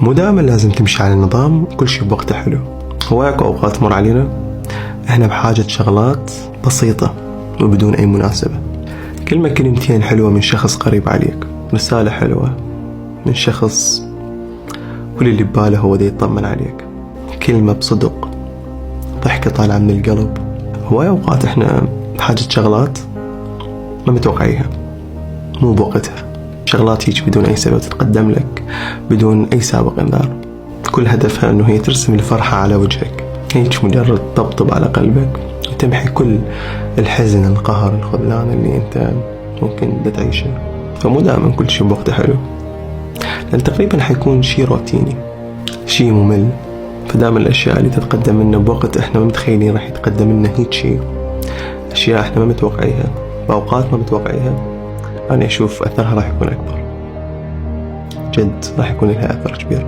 مو دائما لازم تمشي على النظام، كل شيء بوقته حلو. هواك أوقات تمر علينا احنا بحاجة شغلات بسيطة وبدون أي مناسبة، كلمة كلمتين حلوة من شخص قريب عليك، رسالة حلوة من شخص كل اللي بباله هو دي يطمن عليك، كلمة بصدق، ضحكة طالعة من القلب. هواي أوقات احنا بحاجة شغلات ما متوقعيها، مو بوقتها، شغلات هيك بدون أي سبب تتقدم لك بدون أي سابق إنذار، كل هدفها أنه هي ترسم الفرحة على وجهك، هيك مجرد طبطب على قلبك وتمحي كل الحزن، القهر، الخذلان اللي أنت ممكن تعيشه. فمو دائما كل شيء بوقته حلو، لأن تقريبا حيكون شيء روتيني، شيء ممل. فدائما الأشياء اللي تتقدم لنا بوقت إحنا ما متخيلين راح يتقدم لنا هيك شيء، أشياء إحنا ما متوقعيها بأوقات ما متوقعيها، أنا أشوف أثرها راح يكون أكبر، جد راح يكون لها أثر كبير.